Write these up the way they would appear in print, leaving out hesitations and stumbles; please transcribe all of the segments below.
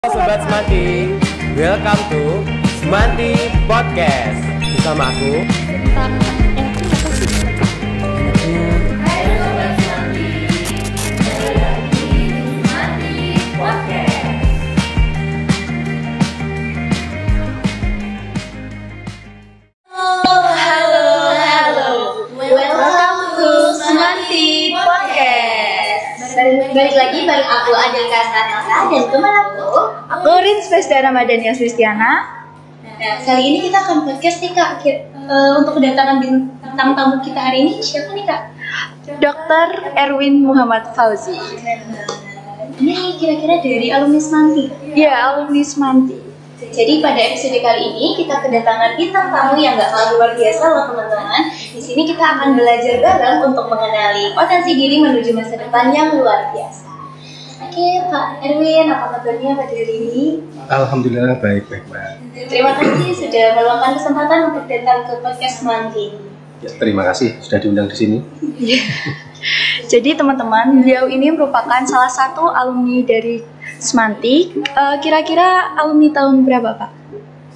Sobat Semanti, welcome to Semanti Podcast. Bersama aku Balik lagi bareng aku Adil Kasnata dan teman aku Rins Fesda Ramadhania Kristiana. Nah, kali ini kita akan podcast nih Kak. Untuk kedatangan bintang tamu kita hari ini siapa nih Kak? Dr. Erwin Muhammad Fauzi. Ini kira-kira dari alumni Semanti. Iya, alumni Semanti. Jadi pada episode kali ini kita kedatangan bintang tamu yang gak kalah luar biasa loh teman-teman. Di sini kita akan belajar bareng untuk mengenali potensi diri menuju masa depan yang luar biasa. Oke Pak Erwin, apa kabarnya pada hari ini? Alhamdulillah baik-baik Mbak. Terima kasih sudah meluangkan kesempatan untuk datang ke podcast Semanti. Ya, terima kasih sudah diundang di sini. Jadi teman-teman, beliau ini merupakan salah satu alumni dari Semanti. Kira-kira alumni tahun berapa Pak?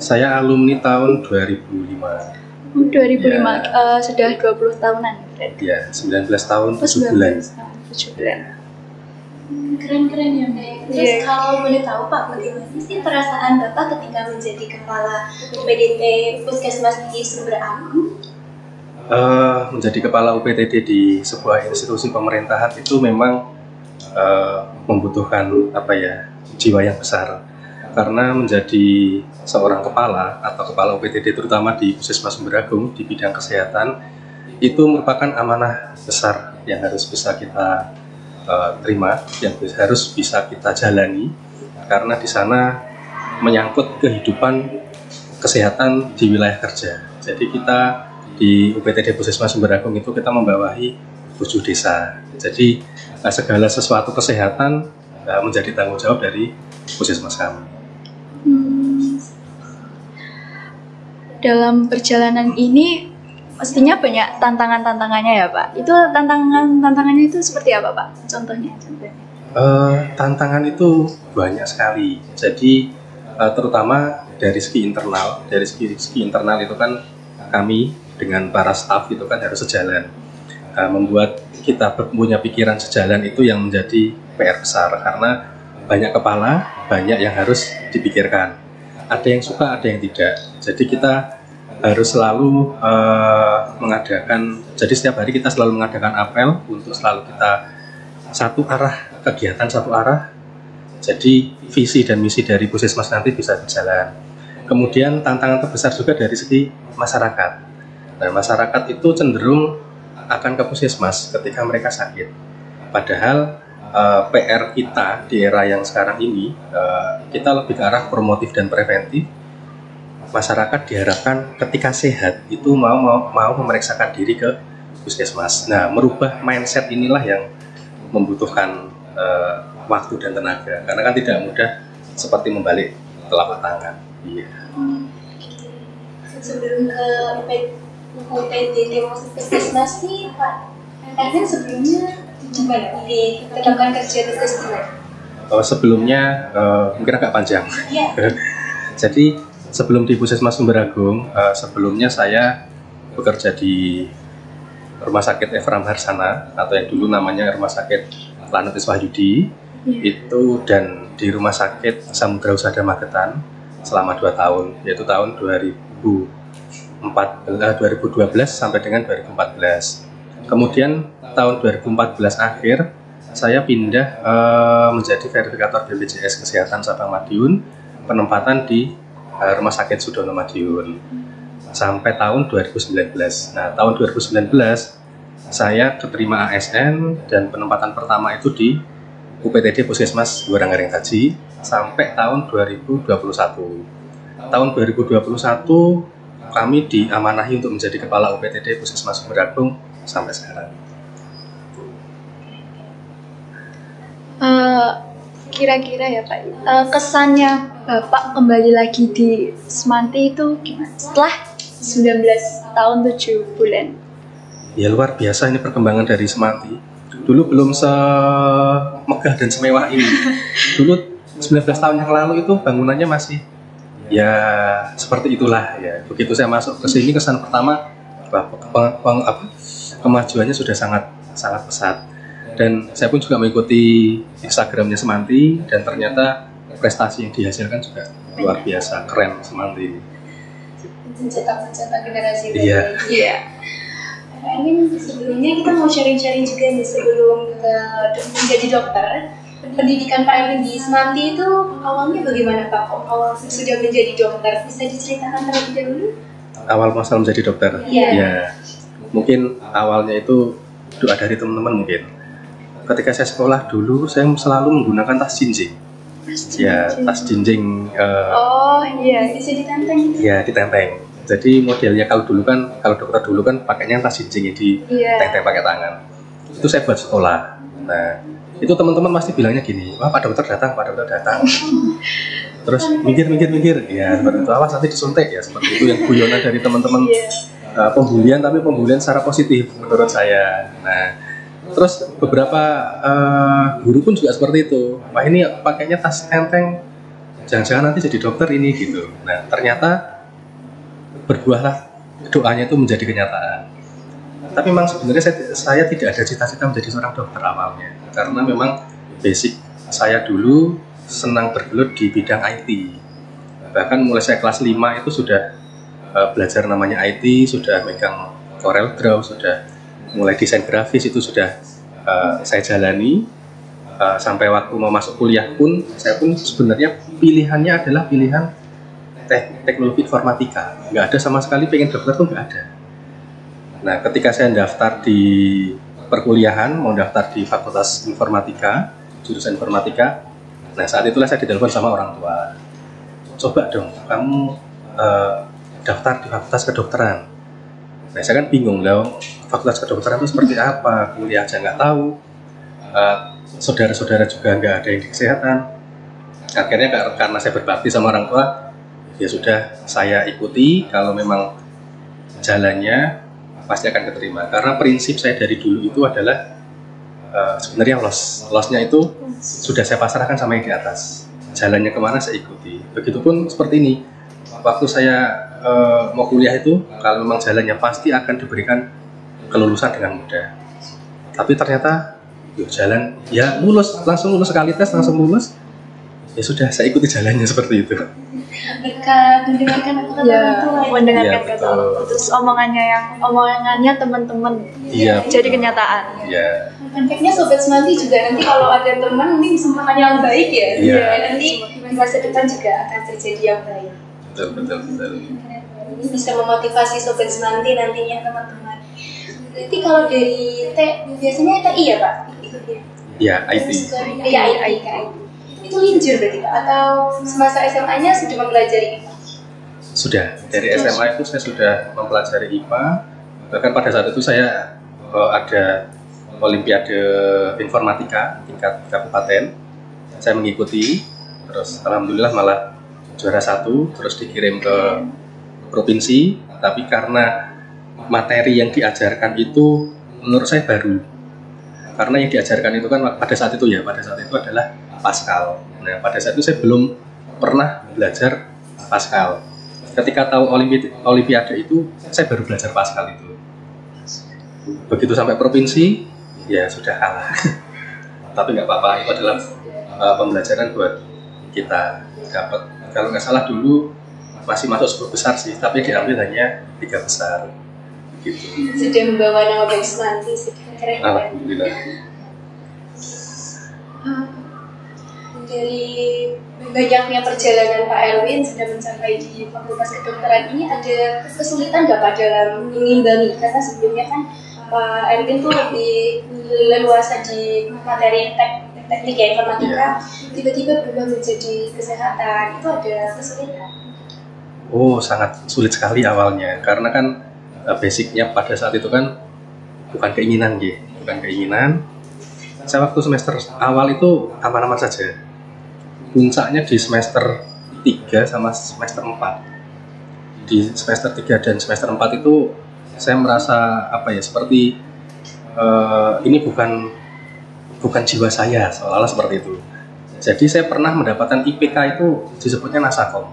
Saya alumni tahun 2005. 2005, ya. Sudah 20 tahunan berarti. Ya, 19 tahun 7 bulan. 7 bulan. Keren-keren ya Mbak. Terus kalau boleh tahu Pak, bagaimana sih perasaan Bapak ketika menjadi kepala UPTD Puskesmas di Sumber Agung? Menjadi kepala UPTD di sebuah institusi pemerintahan itu memang membutuhkan jiwa yang besar, karena menjadi seorang kepala atau kepala UPTD terutama di Puskesmas Sumber Agung di bidang kesehatan itu merupakan amanah besar yang harus bisa kita terima, yang harus bisa kita jalani, karena di sana menyangkut kehidupan kesehatan di wilayah kerja. Jadi kita di UPTD Puskesmas Sumber Agung itu kita membawahi 7 desa. Jadi segala sesuatu kesehatan menjadi tanggung jawab dari puskesmas kami. Dalam perjalanan ini pastinya banyak tantangan-tantangannya ya Pak. Itu tantangannya itu seperti apa Pak? Contohnya. Tantangan itu banyak sekali. Jadi terutama dari segi internal. Dari segi internal itu kan kami dengan para staf itu kan harus sejalan. Membuat kita punya pikiran sejalan itu yang menjadi PR besar, karena banyak kepala, banyak yang harus dipikirkan. Ada yang suka, ada yang tidak. Jadi kita harus selalu mengadakan, jadi setiap hari kita selalu mengadakan apel untuk selalu kita satu arah, kegiatan satu arah. Jadi visi dan misi dari Puskesmas nanti bisa berjalan. Kemudian tantangan terbesar juga dari segi masyarakat. Nah, masyarakat itu cenderung akan ke puskesmas ketika mereka sakit. Padahal PR kita di era yang sekarang ini, kita lebih ke arah promotif dan preventif. Masyarakat diharapkan ketika sehat itu mau memeriksakan diri ke puskesmas. Nah, merubah mindset inilah yang membutuhkan waktu dan tenaga, karena kan tidak mudah seperti membalik telapak tangan. Iya. Sebelum ke UPTD Puskesmas nih Pak Erwin sebelumnya gimana diterapkan kerja tugas di mana? Sebelumnya mungkin agak panjang. Iya. Jadi sebelum di Puskesmas Sumber Agung, sebelumnya saya bekerja di Rumah Sakit Efram Harsana atau yang dulu namanya Rumah Sakit Planetis Wahyudi itu, dan di Rumah Sakit Samudra Husada Magetan selama 2 tahun, yaitu tahun 2012 sampai dengan 2014. Kemudian tahun 2014 akhir saya pindah menjadi verifikator BPJS Kesehatan Sabang Madiun, penempatan di Rumah Sakit Sudono Madiun sampai tahun 2019. Nah, tahun 2019 saya keterima ASN dan penempatan pertama itu di UPTD Puskesmas Goranggaring Taji sampai tahun 2021. Tahun 2021 kami diamanahi untuk menjadi kepala UPTD Puskesmas Sumber Agung sampai sekarang. Kira-kira ya Pak, kesannya Bapak kembali lagi di Semanti itu gimana setelah 19 tahun 7 bulan? Ya, luar biasa ini perkembangan dari Semanti. Dulu belum semegah dan semewah ini. Dulu 19 tahun yang lalu itu bangunannya masih ya seperti itulah ya. Begitu saya masuk ke sini, kesan pertama kemajuannya sudah sangat pesat. Dan saya pun juga mengikuti Instagramnya Semanti, dan ternyata prestasi yang dihasilkan juga luar biasa, keren Semanti ini. Mencetak generasi baru. Iya. Ini sebelumnya kita mau sharing-sharing juga nih sebelum menjadi dokter. Pendidikan Pak Erwin di Semanti itu awalnya bagaimana Pak? Kok awal sudah menjadi dokter? Bisa diceritakan terlebih dahulu? Awal masalah menjadi dokter? Iya. Ya, mungkin awalnya itu doa dari teman-teman mungkin. Ketika saya sekolah dulu, saya selalu menggunakan tas jinjing. Ya, tas jinjing. Oh iya. Bisa ditenteng gitu? Ya, ditenteng. Jadi modelnya kalau dokter dulu kan pakainya tas jinjing ditenteng pakai tangan. Itu saya buat sekolah. Nah, itu teman-teman pasti bilangnya gini, wah Pak Dokter datang. Terus mikir. Ya, seperti itu. Awas nanti disuntik ya, seperti itu yang guyonan dari teman-teman. Pembulian, tapi pembulian secara positif menurut saya. Nah, terus beberapa guru pun juga seperti itu. Wah ini pakainya tas enteng, jangan-jangan nanti jadi dokter ini gitu. Nah ternyata berbuahlah doanya itu menjadi kenyataan. Tapi memang sebenarnya saya tidak ada cita-cita menjadi seorang dokter awalnya, karena memang basic saya dulu senang bergelut di bidang IT. Bahkan mulai saya kelas 5 itu sudah belajar namanya IT, sudah megang Corel Draw, sudah mulai desain grafis itu sudah saya jalani. Sampai waktu mau masuk kuliah pun, saya pun sebenarnya pilihannya adalah pilihan teknologi informatika. Nggak ada sama sekali pengen dokter tuh, nggak ada. Nah ketika saya daftar di perkuliahan, mau daftar di Fakultas Informatika, jurusan informatika, nah saat itulah saya ditelepon sama orang tua, coba dong kamu daftar di Fakultas Kedokteran. Nah saya kan bingung loh, Fakultas Kedokteran itu seperti apa, kuliah aja nggak tahu, saudara-saudara juga nggak ada yang di kesehatan. Akhirnya karena saya berbakti sama orang tua, ya sudah saya ikuti, kalau memang jalannya pasti akan keterima. Karena prinsip saya dari dulu itu adalah sebenarnya losnya itu sudah saya pasrahkan sama yang di atas, jalannya kemana saya ikuti. Begitupun seperti ini, waktu saya mau kuliah itu, kalau memang jalannya pasti akan diberikan kelulusan dengan mudah. Tapi ternyata jalan ya langsung lulus sekali tes langsung lulus, ya sudah saya ikuti jalannya seperti itu. Berkat mendengarkan kata orang tua. Mendengarkan kata orang tua. Terus omongannya teman-teman jadi kenyataan. Iya. Efeknya Sobat Semanti juga nanti kalau ada teman ini kesempatan yang baik ya. Iya. Nanti di masa depan juga akan terjadi yang baik. Betul. Ini bisa memotivasi Sobat Semanti nantinya teman-teman. Berarti kalau dari biasanya TI ya Pak? Ikutnya? Iya, IT. Iya, IT. Itu linjur berarti Pak? Atau semasa SMA-nya sudah mempelajari IPA? Sudah, dari SMA itu saya sudah mempelajari IPA. Bahkan pada saat itu saya ada Olimpiade Informatika tingkat kabupaten. Saya mengikuti, terus alhamdulillah malah juara 1, terus dikirim ke provinsi. Tapi karena materi yang diajarkan itu menurut saya baru. Karena yang diajarkan itu kan pada saat itu adalah Pascal. Nah, pada saat itu saya belum pernah belajar Pascal. Ketika tahu Olimpiade itu, saya baru belajar Pascal itu. Begitu sampai provinsi, ya sudah kalah. Tapi nggak apa-apa, itu adalah pembelajaran buat kita. Dapat, kalau nggak salah dulu masih masuk 10 besar sih, tapi diambil hanya 3 besar. Gitu. Sudah membawa nama baik Semanti, keren. Alhamdulillah. Dari banyaknya perjalanan Pak Erwin sudah mencapai di Fakultas Kedokteran ini, ada kesulitan nggak Pak dalam mengimbangi? Karena sebelumnya kan Pak Erwin tuh lebih leluasa di materi teknik ya, informatika, tiba-tiba berubah menjadi kesehatan, itu ada kesulitan? Oh, sangat sulit sekali awalnya, karena kan basicnya pada saat itu kan bukan keinginan. Saya waktu semester awal itu aman-aman saja. Puncaknya di semester 3 sama semester 4. Di semester 3 dan semester 4 itu saya merasa seperti ini bukan jiwa saya, seolah-olah seperti itu. Jadi saya pernah mendapatkan IPK itu disebutnya nasakom,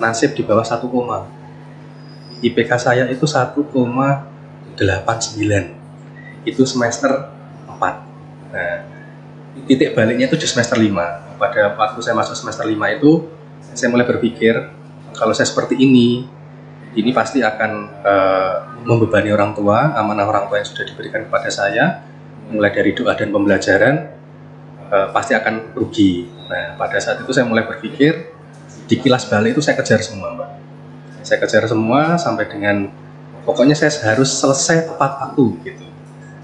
nasib di bawah 1, IPK saya itu 1,89, itu semester 4. Nah, titik baliknya itu di semester 5. Pada waktu saya masuk semester 5 itu saya mulai berpikir kalau saya seperti ini pasti akan membebani orang tua, amanah orang tua yang sudah diberikan kepada saya, mulai dari doa dan pembelajaran, pasti akan rugi. Nah, pada saat itu saya mulai berpikir, di kilas balik itu saya kejar semua, Mbak. Saya kejar semua sampai dengan, pokoknya saya harus selesai tepat waktu gitu.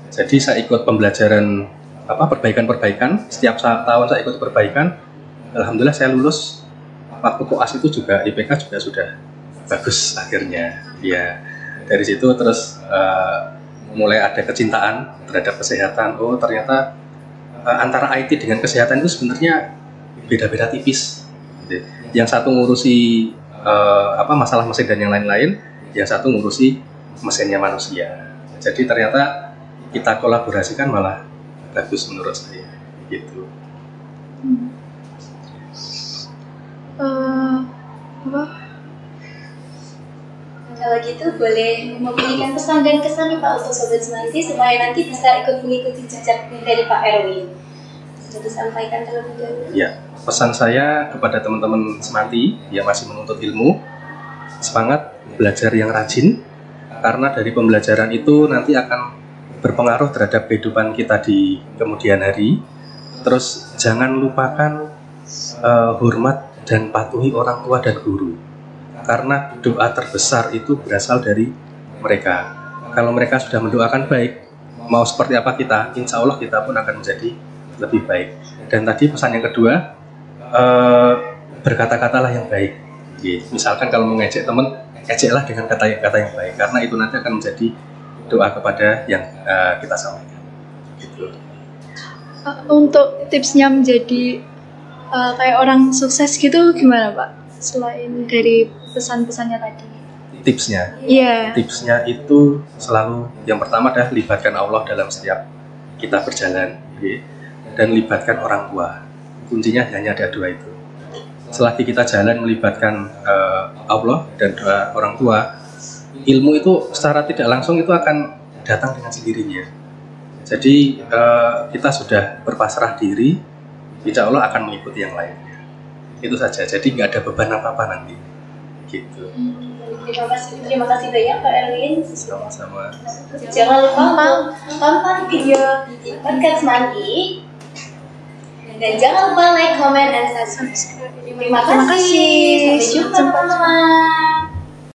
Jadi saya ikut pembelajaran perbaikan-perbaikan, setiap tahun saya ikut perbaikan. Alhamdulillah saya lulus. Waktu koas itu juga IPK juga sudah bagus akhirnya. Ya, dari situ terus mulai ada kecintaan terhadap kesehatan. Oh, ternyata antara IT dengan kesehatan itu sebenarnya beda-beda tipis. Yang satu ngurusi masalah mesin dan yang lain-lain, yang satu ngurusi mesinnya manusia. Jadi ternyata kita kolaborasikan malah bagus menurut saya gitu. Kalau gitu boleh memberikan pesan dan kesan nih Pak untuk Sobat Semanti supaya nanti bisa ikut mengikuti jejak dari Pak Erwin. Sudah disampaikan terlebih dahulu. Ya, pesan saya kepada teman-teman Semanti yang masih menuntut ilmu, semangat belajar yang rajin, karena dari pembelajaran itu nanti akan berpengaruh terhadap kehidupan kita di kemudian hari. Terus jangan lupakan hormat dan patuhi orang tua dan guru, karena doa terbesar itu berasal dari mereka. Kalau mereka sudah mendoakan baik, mau seperti apa kita, insya Allah kita pun akan menjadi lebih baik. Dan tadi pesan yang kedua, berkata-katalah yang baik. Misalkan kalau mengejek teman, ejeklah dengan kata-kata yang baik, karena itu nanti akan menjadi doa kepada yang kita sampaikan. Gitu. Untuk tipsnya menjadi kayak orang sukses gitu gimana Pak? Selain dari pesan-pesannya tadi. Tipsnya? Iya. Tipsnya itu selalu yang pertama adalah libatkan Allah dalam setiap kita berjalan, dan libatkan orang tua. Kuncinya hanya ada 2 itu. Selagi kita jalan melibatkan Allah dan doa orang tua, ilmu itu secara tidak langsung itu akan datang dengan sendirinya. Jadi kita sudah berpasrah diri, insya Allah akan mengikuti yang lainnya. Itu saja. Jadi nggak ada beban apa-apa nanti. Gitu. Terima kasih banyak Pak Erwin. Sama-sama. Jangan lupa untuk tonton video podcast Semanti dan jangan lupa like, comment, dan subscribe. Terima kasih. Sampai